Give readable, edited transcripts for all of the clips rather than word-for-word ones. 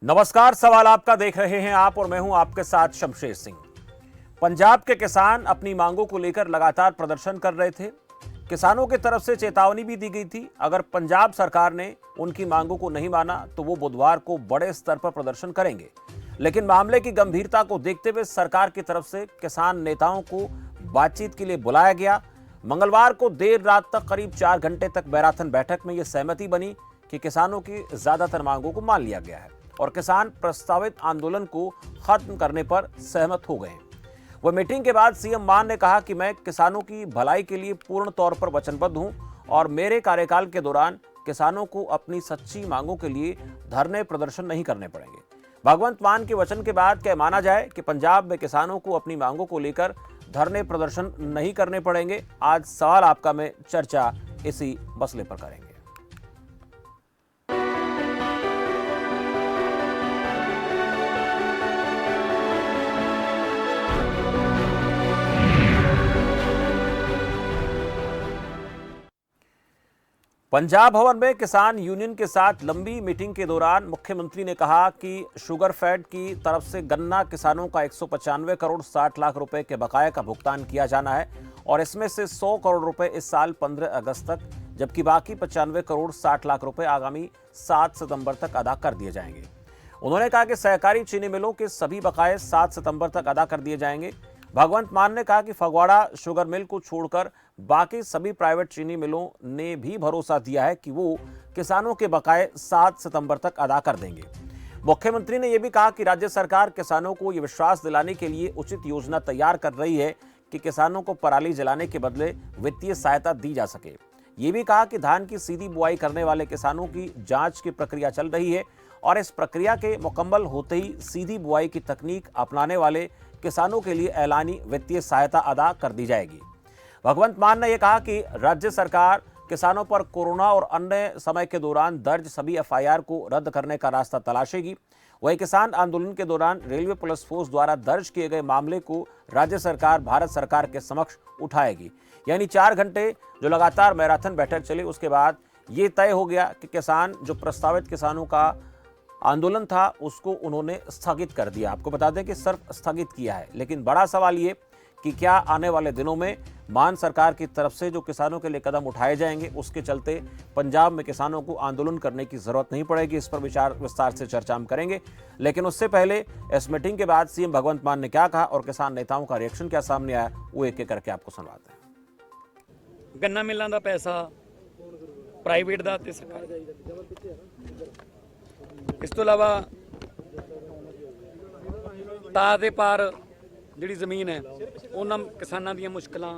नमस्कार, सवाल आपका देख रहे हैं आप और मैं हूं आपके साथ शमशेर सिंह। पंजाब के किसान अपनी मांगों को लेकर लगातार प्रदर्शन कर रहे थे। किसानों की तरफ से चेतावनी भी दी गई थी, अगर पंजाब सरकार ने उनकी मांगों को नहीं माना तो वो बुधवार को बड़े स्तर पर प्रदर्शन करेंगे। लेकिन मामले की गंभीरता को देखते हुए सरकार की तरफ से किसान नेताओं को बातचीत के लिए बुलाया गया। मंगलवार को देर रात तक करीब 4 घंटे तक मैराथन बैठक में यह सहमति बनी कि किसानों की ज्यादातर मांगों को मान लिया गया है और किसान प्रस्तावित आंदोलन को खत्म करने पर सहमत हो गए। वह मीटिंग के बाद सीएम मान ने कहा कि मैं किसानों की भलाई के लिए पूर्ण तौर पर वचनबद्ध हूं और मेरे कार्यकाल के दौरान किसानों को अपनी सच्ची मांगों के लिए धरने प्रदर्शन नहीं करने पड़ेंगे। भगवंत मान के वचन के बाद क्या माना जाए कि पंजाब में किसानों को अपनी मांगों को लेकर धरने प्रदर्शन नहीं करने पड़ेंगे? आज सवाल आपका में चर्चा इसी मसले पर करेंगे। पंजाब भवन में किसान यूनियन के साथ लंबी मीटिंग के दौरान मुख्यमंत्री ने कहा कि शुगर फैड की तरफ से गन्ना किसानों का 195 करोड़ 60 लाख रुपए के बकाया का भुगतान किया जाना है और इसमें से 100 करोड़ रुपए इस साल 15 अगस्त तक, जबकि बाकी 95 करोड़ 60 लाख रुपए आगामी 7 सितंबर तक अदा कर दिए जाएंगे। उन्होंने कहा कि सहकारी चीनी मिलों के सभी बकाये 7 सितंबर तक अदा कर दिए जाएंगे। भगवंत मान ने कहा कि फगवाड़ा शुगर मिल को छोड़कर बाकी सभी प्राइवेट चीनी मिलों ने भी भरोसा दिया है कि वो किसानों के बकाये 7 सितंबर तक अदा कर देंगे। मुख्यमंत्री ने यह भी कहा कि राज्य सरकार किसानों को यह विश्वास दिलाने के लिए उचित योजना तैयार कर रही है कि किसानों को पराली जलाने के बदले वित्तीय सहायता दी जा सके। ये भी कहा कि धान की सीधी बुआई करने वाले किसानों की जांच की प्रक्रिया चल रही है और इस प्रक्रिया के मुकम्मल होते ही सीधी बुआई की तकनीक अपनाने वाले किसानों के लिए ऐलानी वित्तीय सहायता अदा कर दी जाएगी। भगवंत मान ने यह कहा कि राज्य सरकार किसानों पर कोरोना और अन्य समय के दौरान दर्ज सभी एफआईआर को रद्द करने का रास्ता तलाशेगी। वहीं किसान आंदोलन के दौरान रेलवे पुलिस फोर्स द्वारा दर्ज किए गए मामले को राज्य सरकार भारत सरकार के समक्ष उठाएगी। यानी 4 घंटे जो लगातार मैराथन बैठक चली, उसके बाद ये तय हो गया कि किसान जो प्रस्तावित किसानों का आंदोलन था उसको उन्होंने स्थगित कर दिया। आपको बता दें कि सिर्फ स्थगित किया है, लेकिन बड़ा सवाल ये कि क्या आने वाले दिनों में मान सरकार की तरफ से जो किसानों के लिए कदम उठाए जाएंगे उसके चलते पंजाब में किसानों को आंदोलन करने की जरूरत नहीं पड़ेगी। इस पर विचार विस्तार से चर्चा हम करेंगे, लेकिन उससे पहले इस मीटिंग के बाद सीएम भगवंत मान ने क्या कहा और किसान नेताओं का रिएक्शन क्या सामने आया, वो एक एक करके आपको सुनवाते हैं। गन्ना मिलों का पैसा प्राइवेट का ते सरकार, इस तो इलावा तां दे पार जिहड़ी जमीन है उन्हां किसानां दीयां मुश्किलां,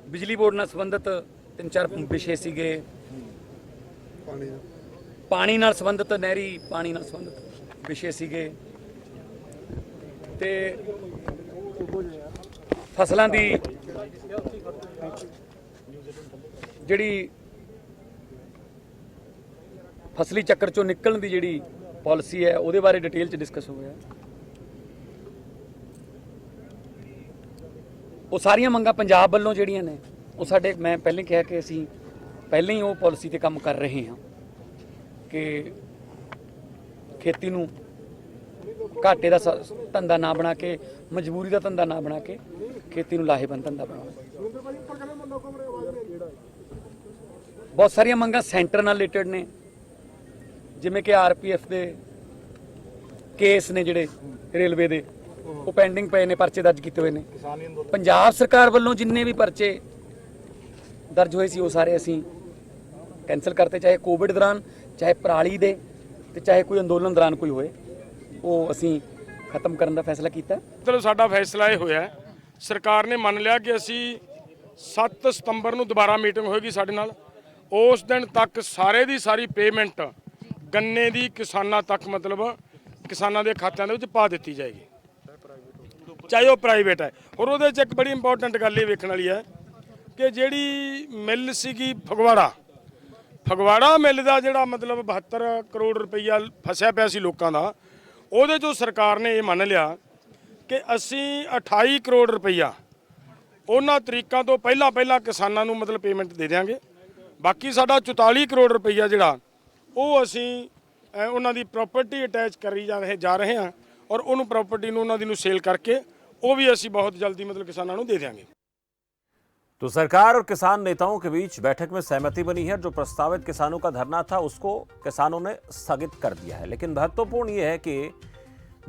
बिजली बोर्ड नाल संबंधित 3-4 विषय सीगे, पानी नाल संबंधित नहरी पानी नाल संबंधित विषय सीगे ते फसलां दी जिहड़ी फसली चक्कर चों निकलण दी जिहड़ी पॉलिसी है उहदे बारे डिटेल च डिस्कस हो गया। वो सारियां मंगां पंजाब वालों जिहड़ियां ने वो साडे, मैं पहले कहा कि असीं पहले ही वो पॉलिसी ते काम कर रहे हैं कि खेती नूं घाटे दा धंधा ना बना के, मजबूरी का धंधा ना बना के खेती नूं लाहेबंद धंधा बनाओ। बहुत सारियां मंगां सेंटर नाल रिलेटेड ने, जिवें कि आरपीएफ दे केस ने जिहड़े रेलवे दे वो पेंडिंग पे ने, परचे दर्ज किए हुए ने। पंजाब सरकार वालों जिन्ने भी परचे दर्ज हुए सी वो सारे असीं कैंसल करते, चाहे कोविड दौरान, चाहे पराली दे ते चाहे कोई अंदोलन दौरान कोई होए, वो असीं खत्म करने का फैसला किया। मतलब साडा फैसला ये होया, सरकार ने मान लिया कि असीं 7 सितंबर नूं दोबारा मीटिंग होएगी साडे नाल। उस दिन तक सारे दी सारी पेमेंट गन्ने दी किसानां तक, मतलब किसानां दे खात्यां दे विच पा दित्ती जाएगी, चाहे वो प्राइवेट है। और वो एक बड़ी इंपॉर्टेंट गल ये वेखण वाली है कि जिहड़ी मिल सीगी फगवाड़ा मिल का जिहड़ा मतलब 72 करोड़ रुपया फसिया पिया सी लोकां दा, ਉਹਦੇ ਚੋਂ सरकार ने ये मान लिया कि असीं 28 करोड़ रुपया ਉਹਨਾਂ ਤਰੀਕਾਂ ਤੋਂ ਪਹਿਲਾਂ ਕਿਸਾਨਾਂ ਨੂੰ मतलब पेमेंट दे देंगे। बाकी साडा 44 करोड़ रुपया जिहड़ा ਉਹ ਅਸੀਂ ਉਹਨਾਂ ਦੀ ਪ੍ਰਾਪਰਟੀ ਅਟੈਚ ਕਰੀ ਜਾ ਰਹੇ ਹਾਂ ਔਰ ਉਹਨੂੰ ਪ੍ਰਾਪਰਟੀ ਨੂੰ ਉਹਨਾਂ ਦੀ ਨੂੰ ਸੇਲ करके वो भी ਅਸੀਂ बहुत जल्दी मतलब किसानों ਨੂੰ दे देंगे। तो सरकार और किसान नेताओं के बीच बैठक में सहमति बनी है। जो प्रस्तावित किसानों का धरना था उसको किसानों ने स्थगित कर दिया है। लेकिन महत्वपूर्ण यह है कि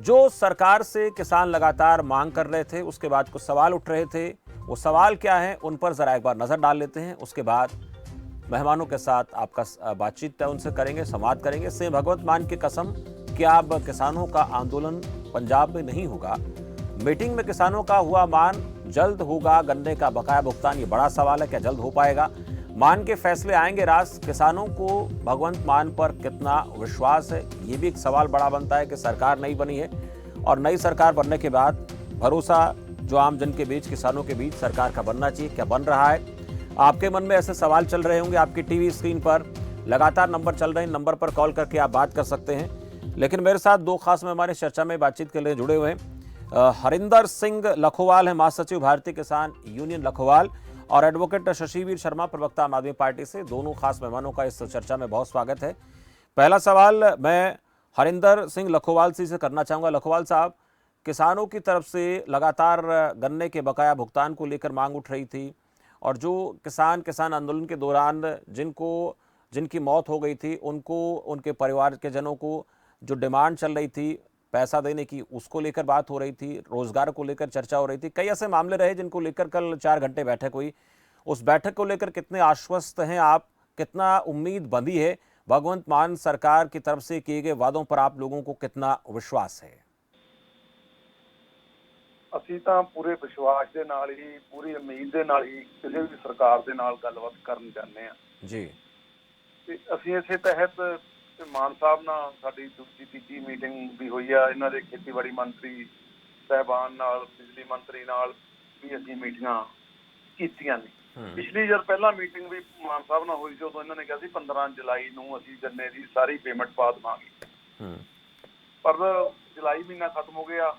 जो सरकार से किसान लगातार मांग कर रहे थे, उसके बाद कुछ सवाल उठ रहे थे। वो सवाल क्या है, उन पर जरा एक बार नजर डाल लेते हैं। उसके बाद मेहमानों के साथ आपका बातचीत उनसे करेंगे, संवाद करेंगे। से भगवत मान की कसम, क्या अब किसानों का आंदोलन पंजाब में नहीं होगा? मीटिंग में किसानों का हुआ मान जल्द होगा? गन्ने का बकाया भुगतान, ये बड़ा सवाल है, क्या जल्द हो पाएगा? मान के फैसले आएंगे रास? किसानों को भगवंत मान पर कितना विश्वास है, ये भी एक सवाल बड़ा बनता है कि सरकार नई बनी है और नई सरकार बनने के बाद भरोसा जो आम जन के बीच, किसानों के बीच सरकार का बनना चाहिए, क्या बन रहा है? आपके मन में ऐसे सवाल चल रहे होंगे। आपकी टीवी स्क्रीन पर लगातार नंबर चल रहे हैं, नंबर पर कॉल करके आप बात कर सकते हैं। लेकिन मेरे साथ दो खास मेहमान इस चर्चा में बातचीत के लिए जुड़े हुए हैं। हरिंदर सिंह लखोवाल है, महासचिव भारतीय किसान यूनियन लखोवाल, और एडवोकेट शशिवीर शर्मा, प्रवक्ता आम आदमी पार्टी से। दोनों खास मेहमानों का इस चर्चा में बहुत स्वागत है। पहला सवाल मैं हरिंदर सिंह लखोवाल से करना चाहूँगा। लखोवाल साहब, किसानों की तरफ से लगातार गन्ने के बकाया भुगतान को लेकर मांग उठ रही थी और जो किसान आंदोलन के दौरान जिनकी मौत हो गई थी, उनको, उनके परिवार के जनों को जो डिमांड चल रही थी पैसा देने की, उसको लेकर बात हो रही थी, रोजगार को लेकर चर्चा हो रही थी। कई ऐसे मामले रहे जिनको लेकर कल 4 घंटे बैठक हुई। उस बैठक को लेकर कितने आश्वस्त हैं आप? कितना उम्मीद बंधी है? भगवंत मान सरकार की तरफ से किए गए वादों पर आप लोगों को कितना विश्वास है? ਅਸੀਂ ਤਾਂ ਪੂਰੇ ਵਿਸ਼ਵਾਸ ਦੇ ਨਾਲ ਹੀ, ਪੂਰੀ ਉਮੀਦ ਦੇ ਨਾਲ ਹੀ ਕਿਸੇ ਵੀ ਸਰਕਾਰ ਦੇ ਨਾਲ ਗੱਲਬਾਤ ਕਰਨ ਜਾਂਦੇ ਆ ਜੀ। ਤੇ ਅਸੀਂ ਇਸੇ ਤਹਿਤ ਮਾਨ ਸਾਹਿਬ ਨਾਲ ਸਾਡੀ ਦੂਜੀ ਤੀਜੀ ਮੀਟਿੰਗ ਵੀ ਹੋਈ ਆ। ਇਹਨਾਂ ਦੇ ਖੇਤੀਬਾੜੀ ਮੰਤਰੀ ਸਾਹਿਬਾਨ ਨਾਲ, ਬਿਜਲੀ ਮੰਤਰੀ ਨਾਲ ਵੀ ਅਸੀਂ ਮੀਟਿੰਗਾਂ ਕੀਤੀਆਂ ਨੇ। ਪਿਛਲੀ ਜਦ ਪਹਿਲਾਂ ਮੀਟਿੰਗ ਵੀ ਮਾਨ ਸਾਹਿਬ ਨਾਲ ਹੋਈ ਸੀ, ਉਦੋਂ ਇਹਨਾਂ ਨੇ ਕਿਹਾ ਸੀ 15 ਜੁਲਾਈ ਨੂੰ ਅਸੀਂ ਗੰਨੇ ਦੀ ਸਾਰੀ ਪੇਮੈਂਟ ਪਾ ਦੇਵਾਂਗੇ। ਪਰ ਜੁਲਾਈ ਮਹੀਨਾ ਖਤਮ ਹੋ ਗਿਆ।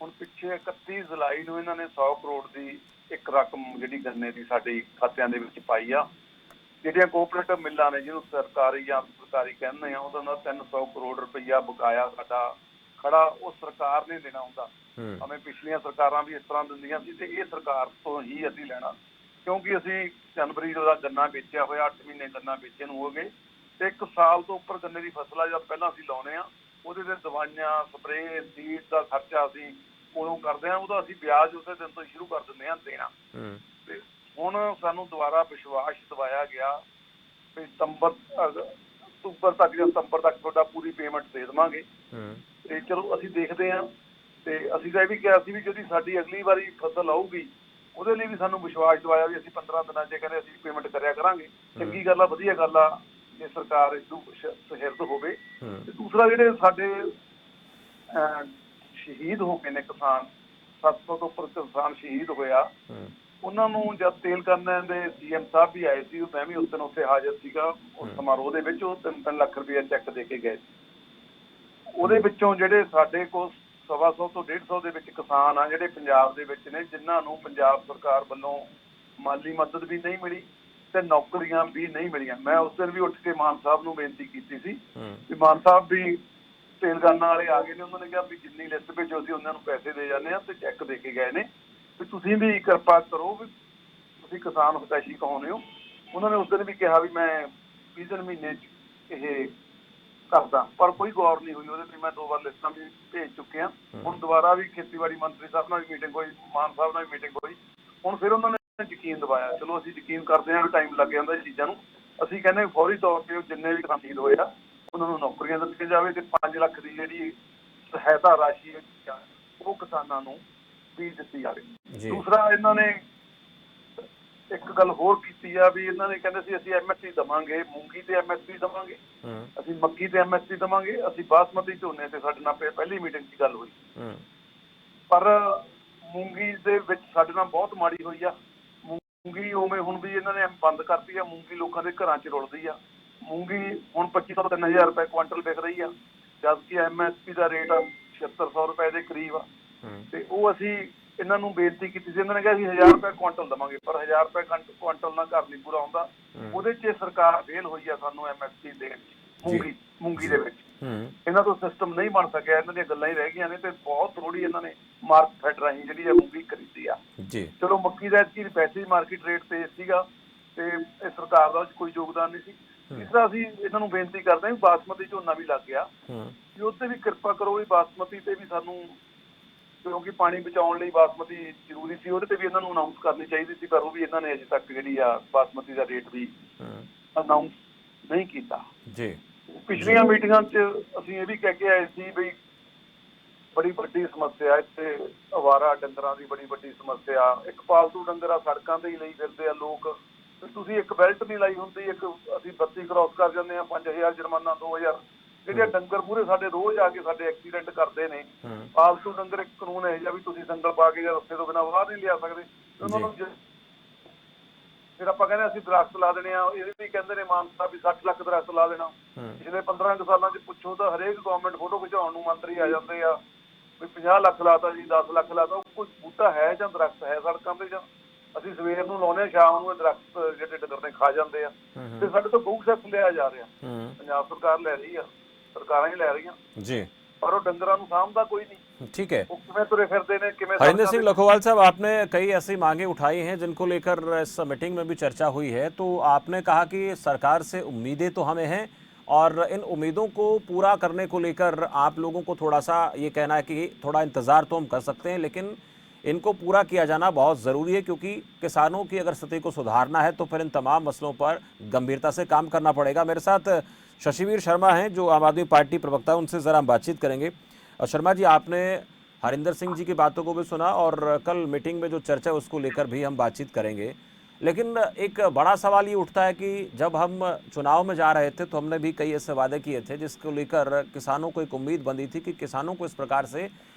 ਹੁਣ ਪਿੱਛੇ 31 ਜੁਲਾਈ ਨੂੰ ਇਹਨਾਂ ਨੇ 100 ਕਰੋੜ ਦੀ ਇੱਕ ਰਕਮ ਜਿਹੜੀ ਗੰਨੇ ਦੀ ਸਾਡੇ ਖਾਤਿਆਂ ਦੇ ਵਿੱਚ ਪਾਈ ਆ। ਜਿਹੜੀਆਂ ਕੋਆਪਰੇਟਿਵ ਮਿੱਲਾਂ ਨੇ, ਜਿਹਨੂੰ ਸਰਕਾਰੀ ਜਾਂ ਸਰਕਾਰੀ ਕਹਿੰਦੇ ਆ, ਉਹਦਾ 300 ਕਰੋੜ ਰੁਪਈਆ ਬਕਾਇਆ ਸਾਡਾ ਖੜਾ, ਉਹ ਸਰਕਾਰ ਨੇ ਦੇਣਾ ਹੁੰਦਾ। ਭਾਵੇਂ ਪਿਛਲੀਆਂ ਸਰਕਾਰਾਂ ਵੀ ਇਸ ਤਰ੍ਹਾਂ ਦਿੰਦੀਆਂ ਸੀ, ਤੇ ਇਹ ਸਰਕਾਰ ਤੋਂ ਹੀ ਅਸੀਂ ਲੈਣਾ, ਕਿਉਂਕਿ ਅਸੀਂ ਜਨਵਰੀ ਦਾ ਗੰਨਾ ਵੇਚਿਆ ਹੋਇਆ, 8 ਮਹੀਨੇ ਗੰਨਾ ਵੇਚੇ ਨੂੰ ਹੋ ਗਏ, ਤੇ 1 ਸਾਲ ਤੋਂ ਉੱਪਰ ਗੰਨੇ ਦੀ ਫਸਲ ਆ ਜਦ ਪਹਿਲਾਂ ਅਸੀਂ ਲਾਉਣੇ ਆ, ਉਹਦੇ ਤੇ ਦਵਾਈਆਂ, ਸਪਰੇਅ, ਸੀਡ ਦਾ ਖਰਚਾ ਅਸੀਂ ਉਦੋਂ ਕਰਦੇ ਹਾਂ, ਉਹਦਾ ਅਸੀਂ ਵਿਆਜ ਉਸੇ ਦਿਨ ਤੋਂ ਸ਼ੁਰੂ ਕਰ ਦਿੰਦੇ ਹਾਂ ਦੇਣਾ। ਤੇ ਹੁਣ ਸਾਨੂੰ ਦੁਬਾਰਾ ਵਿਸ਼ਵਾਸ ਦਿਵਾਇਆ ਗਿਆ ਵੀ ਅਕਤੂਬਰ ਤੱਕ ਜਾਂ ਸਤੰਬਰ ਤੱਕ ਤੁਹਾਡਾ ਪੂਰੀ ਪੇਮੈਂਟ ਦੇ ਦੇਵਾਂਗੇ। ਤੇ ਚਲੋ ਅਸੀਂ ਦੇਖਦੇ ਹਾਂ। ਤੇ ਅਸੀਂ ਤਾਂ ਇਹ ਵੀ ਕਿਹਾ ਸੀ ਵੀ ਜਿਹੜੀ ਸਾਡੀ ਅਗਲੀ ਵਾਰੀ ਫਸਲ ਆਊਗੀ, ਉਹਦੇ ਲਈ ਵੀ ਸਾਨੂੰ ਵਿਸ਼ਵਾਸ ਦਿਵਾਇਆ ਵੀ ਅਸੀਂ 15 ਦਿਨਾਂ 'ਚ ਕਹਿੰਦੇ ਅਸੀਂ ਪੇਮੈਂਟ ਕਰਿਆ ਕਰਾਂਗੇ। ਚੰਗੀ ਗੱਲ ਆ, ਵਧੀਆ ਗੱਲ ਆ ਜੇ ਸਰਕਾਰ ਇਸਨੂੰ ਸੁਹਿਰਦ ਹੋਵੇ। ਤੇ ਦੂਸਰਾ, ਜਿਹੜੇ ਸਾਡੇ ਸ਼ਹੀਦ ਹੋ ਗਏ ਨੇ ਕਿਸਾਨ, 700 ਤੋਂ ਉੱਪਰ ਕਿਸਾਨ ਸ਼ਹੀਦ ਹੋਇਆ, ਉਹਨਾਂ ਨੂੰ ਜਦ ਤੇਲ ਗੰਨੇ ਦੇ ਸੀਐਮ ਸਾਹਿਬ ਵੀ ਆਏ ਸੀ, ਮੈਂ ਵੀ ਉਸ ਦਿਨ ਉੱਥੇ ਹਾਜ਼ਰ ਸੀਗਾ ਉਸ ਸਮਾਰੋਹ ਦੇ ਵਿੱਚ। ਉਹ 3-3 ਲੱਖ ਰੁਪਏ ਚੈੱਕ ਦੇ ਕੇ ਗਏ ਸੀ। ਉਹਦੇ ਵਿੱਚੋਂ ਜਿਹੜੇ ਸਾਡੇ ਕੋਲ 125 ਤੋਂ 150 ਦੇ ਵਿੱਚ ਕਿਸਾਨ ਆ ਜਿਹੜੇ ਪੰਜਾਬ ਦੇ ਵਿੱਚ ਨੇ, ਜਿਨ੍ਹਾਂ ਨੂੰ ਪੰਜਾਬ ਸਰਕਾਰ ਵੱਲੋਂ ਮਾਲੀ ਮਦਦ ਵੀ ਨਹੀਂ ਮਿਲੀ ਤੇ ਨੌਕਰੀਆਂ ਵੀ ਨਹੀਂ ਮਿਲੀਆਂ। ਮੈਂ ਉਸ ਦਿਨ ਵੀ ਉੱਠ ਕੇ ਮਾਨ ਸਾਹਿਬ ਨੂੰ ਬੇਨਤੀ ਕੀਤੀ ਸੀ ਵੀ ਮਾਨ ਸਾਹਿਬ ਵੀ ਤੇਲ ਗੰਨਾਂ ਵਾਲੇ ਆ ਗਏ ਨੇ, ਉਹਨਾਂ ਨੇ ਕਿਹਾ ਵੀ ਜਿੰਨੀ ਲਿਸਟ ਭੇਜੋ ਅਸੀਂ ਉਹਨਾਂ ਨੂੰ ਪੈਸੇ ਦੇ ਜਾਂਦੇ ਹਾਂ, ਤੇ ਚੈੱਕ ਦੇ ਕੇ ਗਏ ਨੇ ਵੀ ਤੁਸੀਂ ਵੀ ਕਿਰਪਾ ਕਰੋ ਵੀ ਤੁਸੀਂ ਕਿਸਾਨ ਹਿਤੈਸ਼ੀ ਕਹਾਉਂਦੇ ਹੋ। ਉਹਨਾਂ ਨੇ ਉਸ ਦਿਨ ਵੀ ਕਿਹਾ ਵੀ ਮੈਂ 20 ਮਹੀਨੇ 'ਚ ਇਹ ਕਰਦਾ, ਪਰ ਕੋਈ ਗੌਰ ਨਹੀਂ ਹੋਈ ਉਹਦੇ ਤੇ। ਮੈਂ 2 ਵਾਰ ਲਿਸਟਾਂ ਵੀ ਭੇਜ ਚੁੱਕੇ ਹਾਂ। ਹੁਣ ਦੁਬਾਰਾ ਵੀ ਖੇਤੀਬਾੜੀ ਮੰਤਰੀ ਸਾਹਿਬ ਨਾਲ ਵੀ ਮੀਟਿੰਗ ਹੋਈ, ਮਾਨ ਸਾਹਿਬ ਨਾਲ ਵੀ ਮੀਟਿੰਗ ਹੋਈ। ਹੁਣ ਫਿਰ ਉਹਨਾਂ ਨੇ ਯਕੀਨ ਦਿਵਾਇਆ। ਚਲੋ ਅਸੀਂ ਯਕੀਨ ਕਰਦੇ ਹਾਂ ਵੀ ਟਾਈਮ ਲੱਗ ਜਾਂਦਾ ਇਹ ਚੀਜ਼ਾਂ ਨੂੰ। ਅਸੀਂ ਕਹਿੰਦੇ ਫੌਰੀ ਤੌਰ ਤੇ ਜਿੰਨੇ ਵੀ ਕਿਸਾਨ ਸ਼ਹੀਦ ਹੋਏ ਆ ਉਹਨਾਂ ਨੂੰ ਨੌਕਰੀਆਂ ਦਿੱਤੀਆਂ ਜਾਵੇ ਤੇ 5 ਲੱਖ ਦੀ ਜਿਹੜੀ ਸਹਾਇਤਾ ਰਾਸ਼ੀ ਉਹ ਕਿਸਾਨਾਂ ਨੂੰ ਵੀ ਦਿੱਤੀ ਜਾਵੇ। ਦੂਸਰਾ, ਇਹਨਾਂ ਨੇ ਇੱਕ ਗੱਲ ਹੋਰ ਕੀਤੀ ਆ ਵੀ ਇਹਨਾਂ ਨੇ ਕਹਿੰਦੇ ਸੀ ਅਸੀਂ MSP ਦੇਵਾਂਗੇ, ਮੂੰਗੀ ਤੇ MSP ਦੇਵਾਂਗੇ, ਅਸੀਂ ਮੱਕੀ ਤੇ MSP ਦੇਵਾਂਗੇ, ਅਸੀਂ ਬਾਸਮਤੀ ਝੋਨੇ ਤੇ ਸਾਡੇ ਨਾਲ ਪਹਿਲੀ ਮੀਟਿੰਗ 'ਚ ਗੱਲ ਹੋਈ। ਪਰ ਮੂੰਗੀ ਦੇ ਵਿੱਚ ਸਾਡੇ ਨਾਲ ਬਹੁਤ ਮਾੜੀ ਹੋਈ ਆ। ਮੂੰਗੀ ਉਵੇਂ ਹੁਣ ਵੀ ਇਹਨਾਂ ਨੇ ਬੰਦ ਕਰਤੀ ਆ। ਮੂੰਗੀ ਲੋਕਾਂ ਦੇ ਘਰਾਂ 'ਚ ਰੁਲਦੀ ਆ। ਮੂੰਗੀ ਹੁਣ 2500 ਤੋਂ 3000 ਰੁਪਏ ਕੁਆਂਟਲ ਵਿਕ ਰਹੀ ਆ, ਜਦਕਿ MSP ਦਾ ਰੇਟ 7600 ਰੁਪਏ ਦੇ ਕਰੀਬ ਆ। ਤੇ ਉਹ ਅਸੀਂ ਇਹਨਾਂ ਨੂੰ ਬੇਨਤੀ ਕੀਤੀ ਸੀ, ਇਹਨਾਂ ਨੇ ਕਿਹਾ ਅਸੀਂ 1000 ਰੁਪਏ ਕੁਆਂਟਲ ਦੇਵਾਂਗੇ, ਪਰ 1000 ਰੁਪਏ ਕੁਆਂਟਲ ਨਾਲ ਘਰ ਨਹੀਂ ਪੂਰਾ ਹੁੰਦਾ। ਉਹਦੇ 'ਚ ਸਰਕਾਰ ਫੇਲ ਹੋਈ ਆ ਸਾਨੂੰ MSP ਦੇਣ ਮੂੰਗੀ ਦੇ ਵਿੱਚ। ਇਹਨਾਂ ਤੋਂ ਸਿਸਟਮ ਨਹੀਂ ਬਣ ਸਕਿਆ, ਇਹਨਾਂ ਦੀਆਂ ਗੱਲਾਂ ਹੀ ਰਹਿ ਗਈਆਂ ਨੇ ਤੇ ਬਹੁਤ ਥੋੜੀ ਇਹਨਾਂ ਨੇ ਮਾਰਕੀਟ ਫੈਡ ਰਾਹੀਂ ਜਿਹੜੀ ਹੈ ਮੂੰਗੀ ਖਰੀਦੀ ਆ ਜੀ। ਚਲੋ ਮੱਕੀ ਦਾ ਐਤਕੀ ਵੈਸੇ ਹੀ ਮਾਰਕੀਟ ਰੇਟ ਤੇਜ਼ ਸੀਗਾ ਤੇ ਇਹ ਸਰਕਾਰ ਦਾ ਕੋਈ ਯੋਗਦਾਨ ਨਹੀਂ ਸੀ। ਇਸ ਤਰ੍ਹਾਂ ਅਸੀਂ ਇਹਨਾਂ ਨੂੰ ਬੇਨਤੀ ਕਰਦੇ ਹਾਂ ਵੀ ਬਾਸਮਤੀ ਝੋਨਾ ਵੀ ਲੱਗ ਗਿਆ ਵੀ ਉੱਤੇ ਵੀ ਕਿਰਪਾ ਕਰੋ ਵੀ ਬਾਸਮਤੀ ਤੇ ਵੀ ਸਾਨੂੰ, ਕਿਉਂਕਿ ਪਾਣੀ ਬਚਾਉਣ ਲਈ ਬਾਸਮਤੀ ਜ਼ਰੂਰੀ ਸੀ, ਉਹਦੇ ਤੇ ਵੀ ਇਹਨਾਂ ਨੂੰ ਅਨਾਉਂਸ ਕਰਨੀ ਚਾਹੀਦੀ ਸੀ, ਪਰ ਉਹ ਵੀ ਇਹਨਾਂ ਨੇ ਅਜੇ ਤੱਕ ਜਿਹੜੀ ਆ ਬਾਸਮਤੀ ਦਾ ਰੇਟ ਵੀ ਅਨਾਉਂਸ ਨਹੀਂ ਕੀਤਾ ਜੀ। ਪਿਛਲੀਆਂ ਮੀਟਿੰਗਾਂ 'ਚ ਅਸੀਂ ਇਹ ਵੀ ਕਹਿ ਕੇ ਆਏ ਸੀ ਵੀ ਬੜੀ ਵੱਡੀ ਸਮੱਸਿਆ ਇੱਥੇ ਅਵਾਰਾ ਡੰਗਰਾਂ ਦੀ ਬੜੀ ਵੱਡੀ ਸਮੱਸਿਆ, ਇੱਕ ਪਾਲਤੂ ਡੰਗਰ ਆ ਸੜਕਾਂ ਤੇ ਹੀ ਲਈ ਫਿਰਦੇ ਆ ਲੋਕ, ਤੇ ਤੁਸੀਂ ਇੱਕ ਬੈਲਟ ਨਹੀਂ ਲਾਈ ਹੁੰਦੀ, ਇੱਕ ਅਸੀਂ 32 ਕ੍ਰਾਸ ਕਰ ਜਾਂਦੇ ਆ 5000 ਜੁਰਮਾਨਾ 2000, ਜਿਹੜੇ ਡੰਗਰ ਪੂਰੇ ਸਾਡੇ ਰੋਜ਼ ਆ ਕੇ ਸਾਡੇ ਐਕਸੀਡੈਂਟ ਕਰਦੇ ਨੇ। ਪਾਲਤੂ ਡੰਗਰ ਇੱਕ ਕਾਨੂੰਨ ਇਹ ਜਿਹਾ ਵੀ ਤੁਸੀਂ ਸੰਗਲ ਪਾ ਕੇ ਜਾਂ ਰਸਤੇ ਤੋਂ ਬਿਨਾਂ ਬਾਹਰ ਨਹੀਂ ਲਿਆ ਸਕਦੇ, ਉਹਨਾਂ ਨੂੰ ਫਿਰ ਆਪਾਂ ਕਹਿੰਦੇ ਅਸੀਂ ਦਰਖਤ ਲਾ ਦੇਣੇ ਆ, ਇਹ ਵੀ ਕਹਿੰਦੇ ਨੇ ਮਾਨਸਾ ਵੀ 60 ਲੱਖ ਦਰਖਤ ਲਾ ਦੇਣਾ। ਪਿਛਲੇ 15 ਸਾਲਾਂ 'ਚ ਪੁੱਛੋ ਤਾਂ ਹਰੇਕ ਗਵਰਨਮੈਂਟ ਫੋਟੋ ਖਿਚਾਉਣ ਨੂੰ ਮੰਤਰੀ ਆ ਜਾਂਦੇ ਆ ਵੀ 50 ਲੱਖ ਲਾਤਾ ਜੀ, 10 ਲੱਖ ਲਾਤਾ, ਕੋਈ ਬੂਟਾ ਹੈ ਜਾਂ ਦਰਖਤ ਹੈ ਸੜਕਾਂ ਤੇ, ਜਾਂ ਅਸੀਂ ਸਵੇਰ ਨੂੰ ਲਾਉਂਦੇ ਹਾਂ ਸ਼ਾਮ ਨੂੰ ਇਹ ਦਰਖਤ ਜਿਹੜੇ ਡੰਗਰ ਨੇ ਖਾ ਜਾਂਦੇ ਆ। ਤੇ ਸਾਡੇ ਤੋਂ ਗਊ ਸੈਸ ਲਿਆ ਜਾ ਰਿਹਾ, ਪੰਜਾਬ ਸਰਕਾਰ ਲੈ ਰਹੀ ਆ, ਸਰਕਾਰਾਂ ਹੀ ਲੈ ਰਹੀਆਂ ਜੀ, पर वो डंगरां नूं सामभदा कोई नहीं। ठीक है, किवें तुरे फिरदे ने, किवें। हरिंदर सिंह लखोवाल साहब, आपने कई ऐसी मांगे उठाई हैं जिनको लेकर इस मीटिंग में भी चर्चा हुई है, तो आपने कहा कि सरकार से उम्मीदें तो हमें हैं और इन उम्मीदों को पूरा करने को लेकर आप लोगों को थोड़ा सा ये कहना है कि थोड़ा इंतज़ार तो हम कर सकते हैं, लेकिन इनको पूरा किया जाना बहुत ज़रूरी है, क्योंकि किसानों की अगर स्थिति को सुधारना है तो फिर इन तमाम मसलों पर गंभीरता से काम करना पड़ेगा। मेरे साथ शशिवीर शर्मा हैं जो आम आदमी पार्टी प्रवक्ता है, उनसे ज़रा हम बातचीत करेंगे। शर्मा जी, आपने हरिंदर सिंह जी की बातों को भी सुना और कल मीटिंग में जो चर्चा है उसको लेकर भी हम बातचीत करेंगे, लेकिन एक बड़ा सवाल ये उठता है कि जब हम चुनाव में जा रहे थे तो हमने भी कई ऐसे वादे किए थे जिसको लेकर किसानों को एक उम्मीद बंधी थी कि किसानों को इस प्रकार से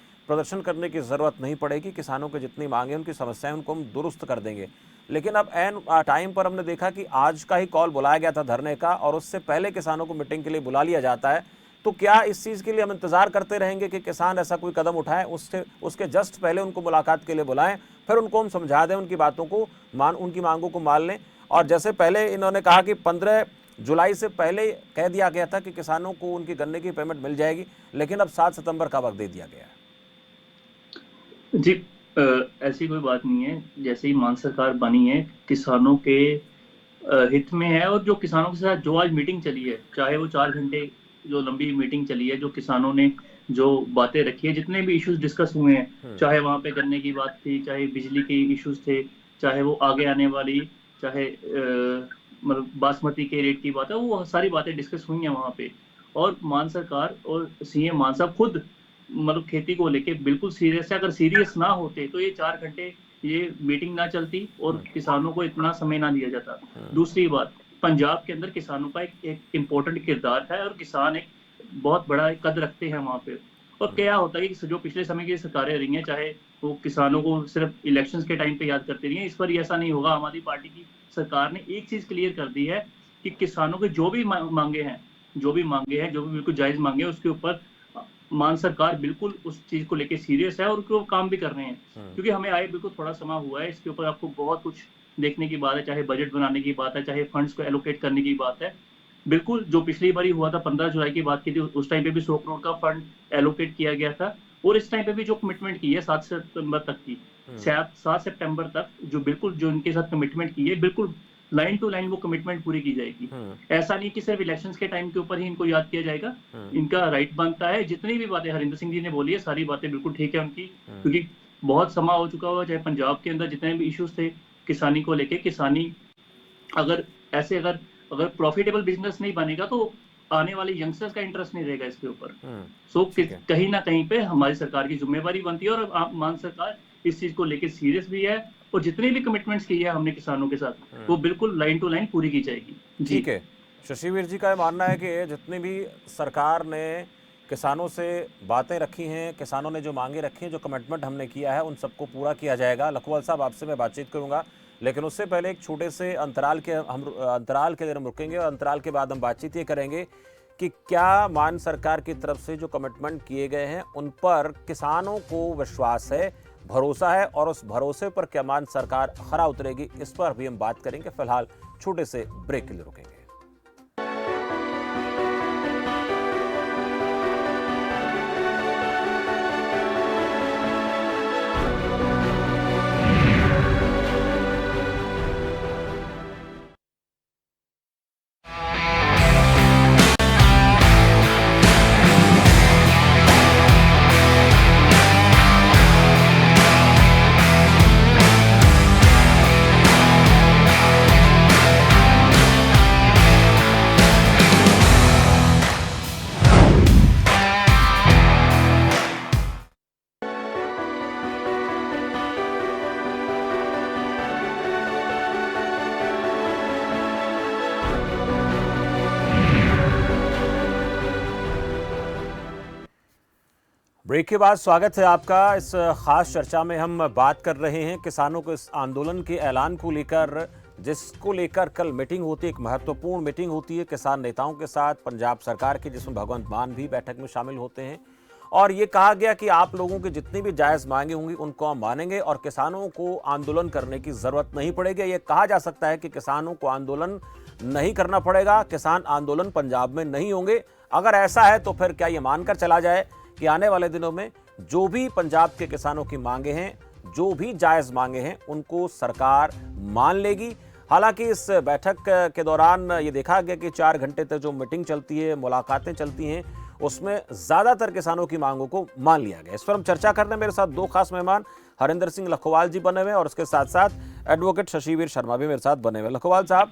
प्रदर्शन करने की ज़रूरत नहीं पड़ेगी, किसानों की जितनी मांगे उनकी समस्याएं उनको हम दुरुस्त कर देंगे। लेकिन अब एन टाइम पर हमने देखा कि आज का ही कॉल बुलाया गया था धरने का और उससे पहले किसानों को मीटिंग के लिए बुला लिया जाता है। तो क्या इस चीज़ के लिए हम इंतज़ार करते रहेंगे कि किसान ऐसा कोई कदम उठाएं, उसके जस्ट पहले उनको मुलाकात के लिए बुलाएं, फिर उनको हम समझा दें, उनकी बातों को उनकी मांगों को मान लें? और जैसे पहले इन्होंने कहा कि 15 जुलाई से पहले कह दिया गया था कि किसानों को उनकी गन्ने की पेमेंट मिल जाएगी, लेकिन अब 7 सितंबर का वक्त दे दिया गया है। जी, ऐसी कोई बात नहीं है। जैसे ही मान सरकार बनी है किसानों के हित में है, और जो किसानों के साथ जो आज मीटिंग चली है, चाहे वो 4 घंटे जो लंबी मीटिंग चली है, जो किसानों ने जो बातें रखी है, जितने भी इश्यूज डिस्कस हुए हैं, चाहे वहाँ पे गन्ने की बात थी, चाहे बिजली के इश्यूज थे, चाहे वो आगे आने वाली, चाहे मतलब बासमती के रेट की बात है, वो सारी बातें डिस्कस हुई हैं वहाँ पे। और मान सरकार और सीएम मान साहब खुद मतलब खेती को लेके बिल्कुल सीरियस है। अगर सीरियस ना होते तो ये 4 घंटे ये मीटिंग ना चलती और किसानों को इतना समय ना दिया जाता। दूसरी बात, पंजाब के अंदर किसानों का एक इम्पोर्टेंट किरदार है और किसान एक बहुत बड़ा कद रखते हैं वहाँ पे। और क्या होता है कि जो पिछले समय की सरकारें रही हैं, चाहे वो किसानों को सिर्फ इलेक्शंस के टाइम पे याद करती रही हैं, इस पर ऐसा नहीं होगा। आम आदमी पार्टी की सरकार ने एक चीज क्लियर कर दी है कि किसानों के जो भी मांगे हैं, जो भी बिल्कुल जायज मांगे, उसके ऊपर मान सरकार बिल्कुल उस चीज को लेके सीरियस है और उसको काम भी कर रहे हैं। क्योंकि हमें आए बिल्कुल थोड़ा समय हुआ है, इसके ऊपर आपको बहुत कुछ देखने की बात है, चाहे बजट बनाने की बात है, चाहे फंड्स को एलोकेट करने की बात है। बिल्कुल जो पिछली बार हुआ था 15 जुलाई की बात की थी, उस टाइम पे भी 100 करोड़ का फंड एलोकेट किया गया था। और इस टाइम पे भी जो कमिटमेंट की है 7 सितंबर तक की, 7 सितंबर तक जो इनके साथ कमिटमेंट की है, बिल्कुल लाइन टू लाइन वो कमिटमेंट पूरी की जाएगी। ऐसा नहीं कि सिर्फ इलेक्शंस के टाइम के ऊपर ही इनको याद किया जाएगा। इनका राइट बनता है। जितनी भी बातें हरिंदर सिंह जी ने बोली है, सारी बातें बिल्कुल ठीक है उनकी, क्योंकि बहुत समय हो चुका हुआ, चाहे पंजाब के अंदर जितने भी इश्यूज थे किसानी को लेके, किसानी अगर प्रॉफिटेबल बिजनेस नहीं बनेगा तो आने वाले यंगस्टर्स का इंटरेस्ट नहीं रहेगा इसके ऊपर। सो कहीं ना कहीं पे हमारी सरकार की जिम्मेवारी बनती है और मान सरकार इस चीज को लेके सीरियस भी है और जितनी भी कमिटमेंट्स की है हमने किसानों के साथ, वो बिल्कुल लाइन टू लाइन पूरी की जाएगी। ठीक है, शशिवीर जी का मानना है कि जितनी भी सरकार ने किसानों से बातें रखी हैं, किसानों ने जो मांगे रखी हैं, जो कमिटमेंट हमने किया है, उन सबको पूरा किया जाएगा। लखोवाल साहब, आपसे मैं बातचीत करूंगा, लेकिन उससे पहले एक छोटे से अंतराल के लिए हम रुकेंगे और अंतराल के बाद हम बातचीत ये करेंगे कि क्या मान सरकार की तरफ से जो कमिटमेंट किए गए हैं उन पर किसानों को विश्वास है, भरोसा है, और उस भरोसे पर क्या मान सरकार खरा उतरेगी, इस पर भी हम बात करेंगे। फिलहाल छोटे से ब्रेक के लिए रुकेंगे। ब्रेक के बाद स्वागत है आपका। इस खास चर्चा में हम बात कर रहे हैं किसानों के इस आंदोलन के ऐलान को लेकर, जिसको लेकर कल मीटिंग होती है, एक महत्वपूर्ण मीटिंग होती है किसान नेताओं के साथ, पंजाब सरकार की, जिसमें भगवंत मान भी बैठक में शामिल होते हैं। और ये कहा गया कि आप लोगों की जितनी भी जायज़ मांगे होंगी उनको हम मानेंगे और किसानों को आंदोलन करने की ज़रूरत नहीं पड़ेगी। ये कहा जा सकता है कि किसानों को आंदोलन नहीं करना पड़ेगा, किसान आंदोलन पंजाब में नहीं होंगे। अगर ऐसा है तो फिर क्या ये मानकर चला जाए कि आने वाले दिनों में जो भी पंजाब के किसानों की मांगे हैं, जो भी जायज़ मांगे हैं, उनको सरकार मान लेगी। हालांकि इस बैठक के दौरान ये देखा गया कि 4 घंटे तक जो मीटिंग चलती है, मुलाकातें चलती हैं, उसमें ज़्यादातर किसानों की मांगों को मान लिया गया। इस पर हम चर्चा करने मेरे साथ 2 खास मेहमान हरिंदर सिंह लखोवाल जी बने हुए और उसके साथ साथ एडवोकेट शशिवीर शर्मा भी मेरे साथ बने हुए। लखोवाल साहब,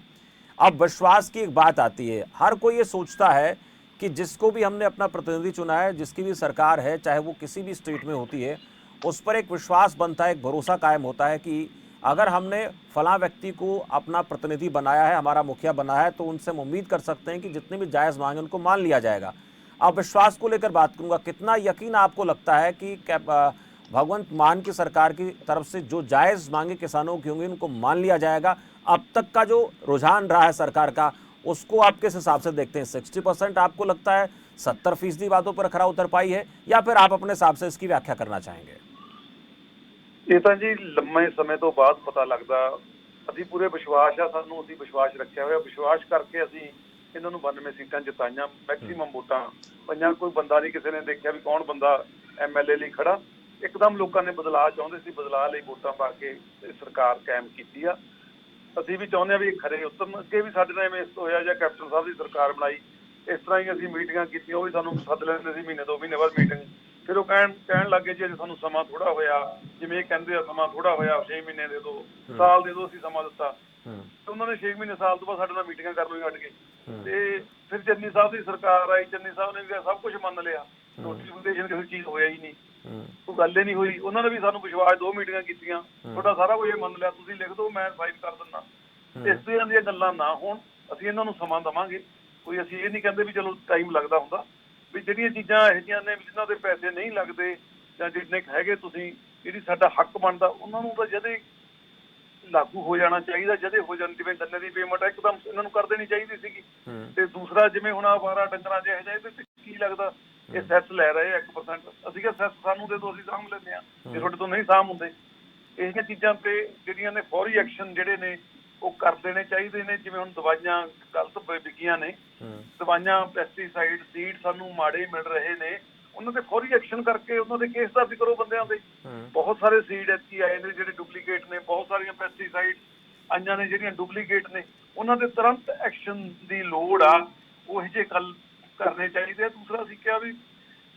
अब विश्वास की एक बात आती है, हर कोई ये सोचता है कि जिसको भी हमने अपना प्रतिनिधि चुना है, जिसकी भी सरकार है, चाहे वो किसी भी स्टेट में होती है, उस पर एक विश्वास बनता है, एक भरोसा कायम होता है कि अगर हमने फलां व्यक्ति को अपना प्रतिनिधि बनाया है, हमारा मुखिया बनाया है, तो उनसे हम उम्मीद कर सकते हैं कि जितनी भी जायज़ मांगे उनको मान लिया जाएगा। अब विश्वास को लेकर बात करूंगा, कितना यकीन आपको लगता है कि भगवंत मान की सरकार की तरफ से जो जायज़ मांगे किसानों की होंगी उनको मान लिया जाएगा? अब तक का जो रुझान रहा है सरकार का, उसको आप किस हिसाब से देखते हैं? 60% आपको लगता है 70% बातों पर खरा उतर पाई है, या फिर आप अपने हिसाब से इसकी व्याख्या करना चाहेंगे? ਇਹ ਤਾਂ ਜੀ ਲੰਮੇ ਸਮੇਂ ਤੋਂ ਬਾਅਦ ਪਤਾ ਲੱਗਦਾ। ਅਸੀਂ ਪੂਰੇ ਵਿਸ਼ਵਾਸ ਆ, ਸਾਨੂੰ ਅਸੀਂ ਵਿਸ਼ਵਾਸ ਰੱਖਿਆ ਹੋਇਆ, ਵਿਸ਼ਵਾਸ ਕਰਕੇ ਅਸੀਂ ਇਹਨਾਂ ਨੂੰ 92 ਸੀਟਾਂ ਜਿਤਾਈਆਂ, ਮੈਕਸਿਮਮ ਵੋਟਾਂ ਪਈਆਂ। ਕੋਈ ਬੰਦਾ ਨਹੀਂ ਕਿਸੇ ਨੇ ਦੇਖਿਆ ਵੀ ਕੌਣ ਬੰਦਾ ਐਮਐਲਏ ਲਈ ਖੜਾ। ਇੱਕਦਮ ਲੋਕਾਂ ਨੇ ਬਦਲਾਅ ਚਾਹੁੰਦੇ ਸੀ, ਬਦਲਾਅ ਲਈ ਵੋਟਾਂ ਪਾ ਕੇ ਇਹ ਸਰਕਾਰ ਕਾਇਮ ਕੀਤੀ ਆ। ਅਸੀਂ ਵੀ ਚਾਹੁੰਦੇ ਹਾਂ ਵੀ ਖਰੇ ਉਤਰਨ। ਅੱਗੇ ਵੀ ਸਾਡੇ ਨਾਲ ਐਵੇਂ ਹੋਇਆ, ਜਾਂ ਕੈਪਟਨ ਸਾਹਿਬ ਦੀ ਸਰਕਾਰ ਬਣਾਈ, ਇਸ ਤਰ੍ਹਾਂ ਹੀ ਅਸੀਂ ਮੀਟਿੰਗਾਂ ਕੀਤੀਆਂ, ਉਹ ਵੀ ਸਾਨੂੰ ਸੱਦ ਲੈਂਦੇ ਸੀ ਮਹੀਨੇ 2 ਮਹੀਨੇ ਬਾਅਦ ਮੀਟਿੰਗ। ਫਿਰ ਉਹ ਕਹਿਣ ਲੱਗੇ ਜੀ ਅਜੇ ਸਾਨੂੰ ਸਮਾਂ ਥੋੜਾ ਹੋਇਆ, ਜਿਵੇਂ ਇਹ ਕਹਿੰਦੇ ਆ ਸਮਾਂ ਥੋੜਾ ਹੋਇਆ, 6 ਮਹੀਨੇ ਦੇ ਦਿਓ, ਸਾਲ ਦੇ ਦਿਓ, ਅਸੀਂ ਸਮਾਂ ਦਿੱਤਾ। ਤੇ ਉਹਨਾਂ ਨੇ 6 ਮਹੀਨੇ ਸਾਲ ਤੋਂ ਬਾਅਦ ਸਾਡੇ ਨਾਲ ਮੀਟਿੰਗਾਂ ਕਰਨ ਨੂੰ ਹਟ ਗਏ। ਤੇ ਫਿਰ ਚੰਨੀ ਸਾਹਿਬ ਦੀ ਸਰਕਾਰ ਆਈ, ਚੰਨੀ ਸਾਹਿਬ ਨੇ ਵੀ ਸਭ ਕੁਝ ਮੰਨ ਲਿਆ, ਨੋਟੀਫਿਕੇਸ਼ਨ ਕਿਸੇ ਚੀਜ਼ ਹੋਇਆ ਹੀ ਨਹੀਂ, ਕੋਈ ਗੱਲ ਹੀ ਨਹੀਂ ਹੋਈ। ਉਹਨਾਂ ਨੇ ਵੀ ਸਾਨੂੰ ਵਿਸ਼ਵਾਸ 2 ਮੀਟਿੰਗਾਂ ਕੀਤੀਆਂ, ਤੁਹਾਡਾ ਸਾਰਾ ਕੁਝ ਮੰਨ ਲਿਆ, ਤੁਸੀਂ ਲਿਖ ਦਿਓ, ਮੈਂ ਸਾਈਨ ਕਰ ਦਿੰਦਾ। ਇਸ ਤਰ੍ਹਾਂ ਦੀਆਂ ਗੱਲਾਂ ਨਾ ਹੋਣ, ਅਸੀਂ ਇਹਨਾਂ ਨੂੰ ਸਮਾਂ ਦੇਵਾਂਗੇ। ਕੋਈ ਅਸੀਂ ਇਹ ਨਹੀਂ ਕਹਿੰਦੇ ਵੀ ਚਲੋ ਟਾਈਮ ਲੱਗਦਾ ਹੁੰਦਾ, ਵੀ ਜਿਹੜੀਆਂ ਚੀਜ਼ਾਂ ਇਹੋ ਜਿਹੀਆਂ ਨੇ ਜਿਨ੍ਹਾਂ ਦੇ ਪੈਸੇ ਨਹੀਂ ਲੱਗਦੇ ਜਾਂ ਜਿੰਨੇ ਹੈਗੇ ਤੁਸੀਂ ਜਿਹੜੀ ਸਾਡਾ ਹੱਕ ਬਣਦਾ, ਉਹਨਾਂ ਨੂੰ ਤਾਂ ਜਦੇ ਲਾਗੂ ਹੋ ਜਾਣਾ ਚਾਹੀਦਾ, ਜਦੇ ਹੋ ਜਾਣ। ਜਿਵੇਂ ਗੰਨੇ ਦੀ ਪੇਮੈਂਟ ਇੱਕਦਮ ਇਹਨਾਂ ਨੂੰ ਕਰ ਦੇਣੀ ਚਾਹੀਦੀ ਸੀਗੀ। ਤੇ ਦੂਸਰਾ ਜਿਵੇਂ ਹੁਣ 12 ਡੰਗਰਾਂ ਜਿਹੇ ਜਾਏ ਤੇ ਕੀ ਲੱਗਦਾ, ਇਹ ਸੈਸ ਲੈ ਰਹੇ 1%। ਅਸੀਂ ਕਿਹਾ ਸੈਸ ਸਾਨੂੰ ਦੇ ਦਿਓ, ਅਸੀਂ ਸਾਂਭ ਲੈਂਦੇ ਹਾਂ, ਜੇ ਤੁਹਾਡੇ ਤੋਂ ਨਹੀਂ ਸਾਂਭ ਹੁੰਦੇ। ਇਹ ਜਿਹੀਆਂ ਚੀਜ਼ਾਂ ਤੇ ਜਿਹੜੀਆਂ ਨੇ ਫੌਰੀ ਐਕਸ਼ਨ ਜਿਹੜੇ ਨੇ ਉਹ ਕਰ ਦੇਣੇ ਚਾਹੀਦੇ ਨੇ। ਜਿਵੇਂ ਹੁਣ ਦਵਾਈਆਂ ਗਲਤ ਵਿਕੀਆਂ ਨੇ, ਦਵਾਈਆਂ, ਪੈਸਟੀਸਾਈਡ, ਸੀਡ ਸਾਨੂੰ ਮਾੜੇ ਮਿਲ ਰਹੇ ਨੇ, ਉਹਨਾਂ ਤੇ ਫੌਰੀ ਐਕਸ਼ਨ ਕਰਕੇ ਉਹਨਾਂ ਦੇ ਕੇਸ ਦਰਜ ਕਰੋ ਬੰਦਿਆਂ ਦੇ। ਬਹੁਤ ਸਾਰੇ ਸੀਡ ਐਤਕੀ ਆਏ ਨੇ ਜਿਹੜੇ ਡੁਪਲੀਕੇਟ ਨੇ, ਬਹੁਤ ਸਾਰੀਆਂ ਪੈਸਟੀਸਾਈਡ ਆਈਆਂ ਨੇ ਜਿਹੜੀਆਂ ਡੁਪਲੀਕੇਟ ਨੇ, ਉਹਨਾਂ ਦੇ ਤੁਰੰਤ ਐਕਸ਼ਨ ਦੀ ਲੋੜ ਆ। ਉਹ ਜਿਹੇ ਗੱਲ ਕਰਨੇ ਚਾਹੀਦੇ ਆ। ਦੂਸਰਾ ਅਸੀਂ ਕਿਹਾ ਵੀ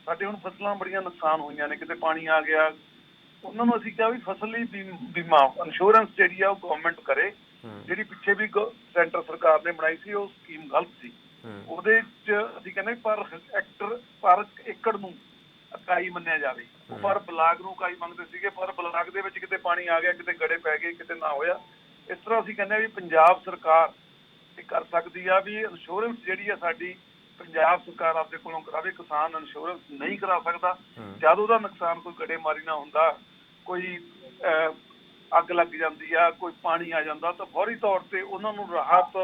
ਸਾਡੇ ਹੁਣ ਫਸਲਾਂ ਬੜੀਆਂ ਨੁਕਸਾਨ ਹੋਈਆਂ ਨੇ, ਕਿਤੇ ਪਾਣੀ ਆ ਗਿਆ, ਉਹਨਾਂ ਨੂੰ ਅਸੀਂ ਕਿਹਾ ਵੀ ਫਸਲ ਲਈ ਬੀਮਾ ਇੰਸ਼ੋਰੈਂਸ ਜਿਹੜੀ ਆ ਉਹ ਗਵਰਨਮੈਂਟ ਕਰੇ। ਜਿਹੜੀ ਪਿੱਛੇ ਵੀ ਸੈਂਟਰ ਸਰਕਾਰ ਨੇ ਬਣਾਈ ਸੀ ਉਹ ਸਕੀਮ ਗਲਤ ਸੀ। ਉਹਦੇ ਚ ਅਸੀਂ ਕਹਿੰਦੇ ਪਰ ਏਕੜ ਨੂੰ ਇਕਾਈ ਮੰਨਿਆ ਜਾਵੇ। ਉਹ ਪਰ ਬਲਾਕ ਨੂੰ ਇਕਾਈ ਮੰਗਦੇ ਸੀਗੇ, ਪਰ ਬਲਾਕ ਦੇ ਵਿੱਚ ਕਿਤੇ ਪਾਣੀ ਆ ਗਿਆ, ਕਿਤੇ ਗੜੇ ਪੈ ਗਏ, ਕਿਤੇ ਨਾ ਹੋਇਆ। ਇਸ ਤਰ੍ਹਾਂ ਅਸੀਂ ਕਹਿੰਦੇ ਵੀ ਪੰਜਾਬ ਸਰਕਾਰ ਇਹ ਕਰ ਸਕਦੀ ਆ ਵੀ ਇੰਸ਼ੋਰੈਂਸ ਜਿਹੜੀ ਆ ਸਾਡੀ ਪੰਜਾਬ ਸਰਕਾਰ ਆਪਦੇ ਕੋਲੋਂ ਕਰਾਵੇ। ਕਿਸਾਨ ਇੰਸ਼ੋਰੈਂਸ ਨਹੀਂ ਕਰਾ ਸਕਦਾ ਜਦ ਉਹਦਾ ਨੁਕਸਾਨ ਕੋਈ ਗੜੇਮਾਰੀ ਨਾ ਹੁੰਦਾ, ਕੋਈ ਅੱਗ ਲੱਗ ਜਾਂਦੀ ਆ, ਕੋਈ ਪਾਣੀ ਆ ਜਾਂਦਾ, ਤਾਂ ਫੌਰੀ ਤੌਰ ਤੇ ਉਹਨਾਂ ਨੂੰ ਰਾਹਤ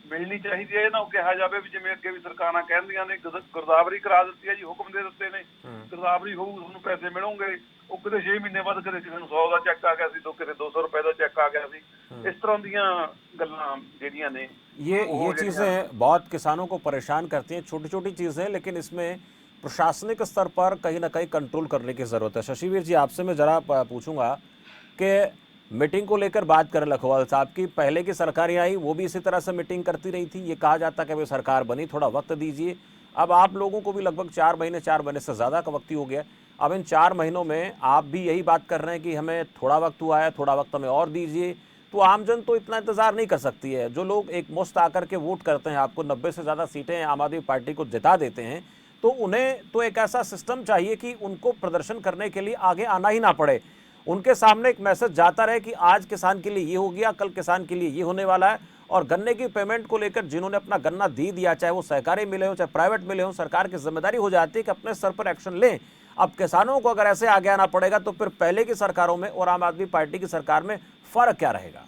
ਮਿਲਣੀ ਚਾਹੀਦੀ ਹੈ। ਇਹ ਨਾ ਕਿਹਾ ਜਾਵੇ ਵੀ ਜਿਵੇਂ ਅੱਗੇ ਵੀ ਸਰਕਾਰਾਂ ਕਹਿੰਦੀਆਂ ਨੇ ਗਿਰਦਾਵਰੀ ਕਰਾ ਦਿੱਤੀ ਹੈ ਜੀ, ਹੁਕਮ ਦੇ ਦਿੱਤੇ ਨੇ, ਗਿਰਦਾਵਰੀ ਹੋਊ ਤੁਹਾਨੂੰ ਪੈਸੇ ਮਿਲਣਗੇ। ਉਹ ਕਿਤੇ 6 ਮਹੀਨੇ ਬਾਅਦ ਕਿਤੇ ਕਿਸੇ ਨੂੰ 100 ਦਾ ਚੈੱਕ ਆ ਗਿਆ ਸੀ, ਕਿਤੇ 200 रुपए ਦਾ ਚੈੱਕ ਆ ਗਿਆ ਸੀ। ਇਸ ਤਰ੍ਹਾਂ ਦੀਆਂ ਗੱਲਾਂ ਜਿਹੜੀਆਂ ਨੇ ये चीज़ें बहुत किसानों को परेशान करती हैं, छोटी छोटी चीज़ें, लेकिन इसमें प्रशासनिक स्तर पर कहीं ना कहीं कंट्रोल करने की ज़रूरत है। शशिवीर जी, आपसे मैं ज़रा पूछूंगा कि मीटिंग को लेकर बात करें लखवाल साहब की, पहले की सरकारें आई वो भी इसी तरह से मीटिंग करती रही थी। ये कहा जाता कि भाई सरकार बनी, थोड़ा वक्त दीजिए। अब आप लोगों को भी लगभग 4 महीने से ज़्यादा का वक्त ही हो गया। अब इन 4 महीनों में आप भी यही बात कर रहे हैं कि हमें थोड़ा वक्त हुआ है, थोड़ा वक्त हमें और दीजिए। तो आमजन तो इतना इंतज़ार नहीं कर सकती है। जो लोग एक मुश्त आकर के वोट करते हैं, आपको 90 से ज़्यादा सीटें आम आदमी पार्टी को जिता देते हैं, तो उन्हें तो एक ऐसा सिस्टम चाहिए कि उनको प्रदर्शन करने के लिए आगे आना ही ना पड़े। उनके सामने एक मैसेज जाता रहे कि आज किसान के लिए ये हो गया, कल किसान के लिए ये होने वाला है। और गन्ने की पेमेंट को लेकर जिन्होंने अपना गन्ना दे दिया, चाहे वो सहकारी मिले हो, चाहे प्राइवेट मिले हो, सरकार की जिम्मेदारी हो जाती है कि अपने सर पर एक्शन लें। अब किसानों को अगर ऐसे आगे आना पड़ेगा तो फिर पहले की सरकारों में और आम आदमी पार्टी की सरकार में फर्क क्या रहेगा?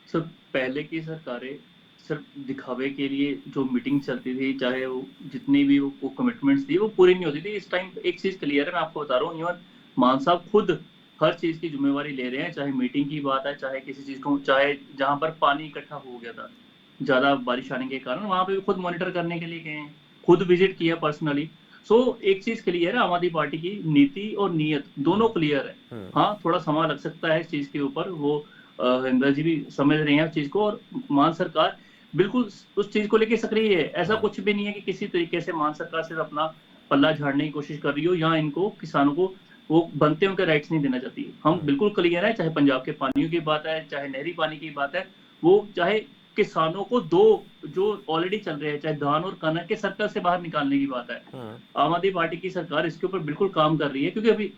सर, पहले की सरकारें सिर्फ दिखावे के लिए जो मीटिंग चलती थी, चाहे वो जितनी भी वो कमिटमेंट्स थी वो पूरी नहीं होती थी। इस टाइम एक चीज क्लियर है, मैं आपको बता रहा हूँ, इवन मान साहब खुद हर चीज की जिम्मेवारी ले रहे हैं, चाहे मीटिंग की बात है, चाहे किसी चीज को, चाहे जहां पर पानी इकट्ठा हो गया था ज्यादा बारिश आने के कारण, वहां पे भी खुद मॉनिटर करने के लिए गए हैं, खुद विजिट किया पर्सनली। सो एक चीज क्लियर है, आम आदमी पार्टी की नीति और नीयत दोनों क्लियर है। हाँ, थोड़ा समय लग सकता है इस चीज के ऊपर, वो हरिंदर जी भी समझ रहे हैं उस चीज को, और मान सरकार बिल्कुल उस चीज को लेके सक्रिय है। ऐसा कुछ भी नहीं है कि किसी तरीके से मान सरकार सिर्फ अपना पल्ला झाड़ने की कोशिश कर रही हो या इनको किसानों को वो बनते उनके राइट्स नहीं देना चाहती। हम बिल्कुल क्लियर है, चाहे पंजाब के पानियों की बात है, चाहे नहरी पानी की बात है, वो चाहे किसानों को दो जो ऑलरेडी चल रहे हैं, चाहे धान और कनक के सर्कल से बाहर निकालने की बात है, आम आदमी पार्टी की सरकार इसके ऊपर बिल्कुल काम कर रही है, क्योंकि अभी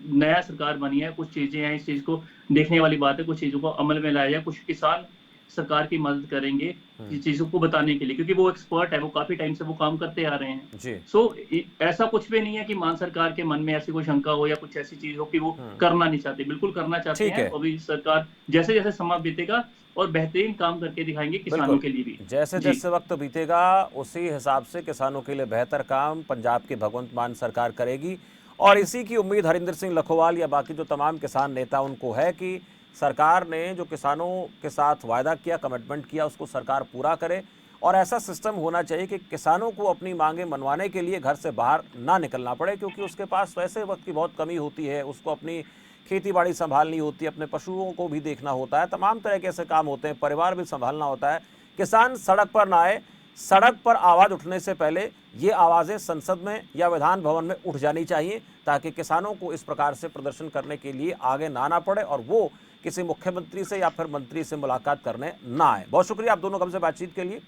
नया सरकार बनी है, कुछ चीजें हैं, इस चीज को देखने वाली बात है, कुछ चीजों को अमल में लाया जाए, कुछ किसान सरकार की मदद करेंगे इस चीजों को बताने के लिए, क्योंकि वो एक्सपर्ट है, वो काफी टाइम से वो काम करते आ रहे हैं। सो ऐसा कुछ भी नहीं है कि मान सरकार के मन में ऐसी कोई शंका हो या कुछ ऐसी चीज हो कि वो करना नहीं चाहते, बिल्कुल करना चाहते हैं। अभी सरकार जैसे जैसे समय बीतेगा और बेहतरीन काम करके दिखाएंगे किसानों के लिए भी। जैसे जैसे वक्त बीतेगा उसी हिसाब से किसानों के लिए बेहतर काम पंजाब की भगवंत मान सरकार करेगी, और इसी की उम्मीद हरिंदर सिंह लखोवाल या बाकी जो तमाम किसान नेता उनको है कि सरकार ने जो किसानों के साथ वायदा किया, कमिटमेंट किया, उसको सरकार पूरा करे। और ऐसा सिस्टम होना चाहिए कि किसानों को अपनी मांगें मनवाने के लिए घर से बाहर ना निकलना पड़े, क्योंकि उसके पास वैसे वक्त की बहुत कमी होती है, उसको अपनी खेती बाड़ी संभालनी होती है, अपने पशुओं को भी देखना होता है, तमाम तरह के ऐसे काम होते हैं, परिवार भी संभालना होता है। किसान सड़क पर ना आए, सड़क पर आवाज़ उठने से पहले ये आवाज़ें संसद में या विधान भवन में उठ जानी चाहिए, ताकि किसानों को इस प्रकार से प्रदर्शन करने के लिए आगे ना आना पड़े और वो किसी मुख्यमंत्री से या फिर मंत्री से मुलाकात करने ना आए। बहुत शुक्रिया आप दोनों हमसे बातचीत के लिए।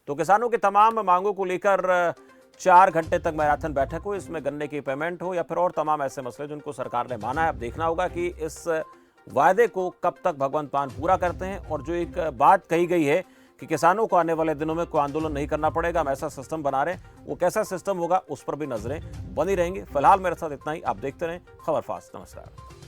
तो किसानों की तमाम मांगों को लेकर 4 घंटे तक मैराथन बैठक हो, इसमें गन्ने की पेमेंट हो या फिर और तमाम ऐसे मसले जिनको सरकार ने माना है। अब देखना होगा कि इस वायदे को कब तक भगवंत मान पूरा करते हैं। और जो एक बात कही गई है कि किसानों को आने वाले दिनों में कोई आंदोलन नहीं करना पड़ेगा, हम ऐसा सिस्टम बना रहे हैं, वो कैसा सिस्टम होगा उस पर भी नजरें बनी रहेंगी। फिलहाल मेरे साथ इतना ही, आप देखते रहें खबर फास्ट। नमस्कार।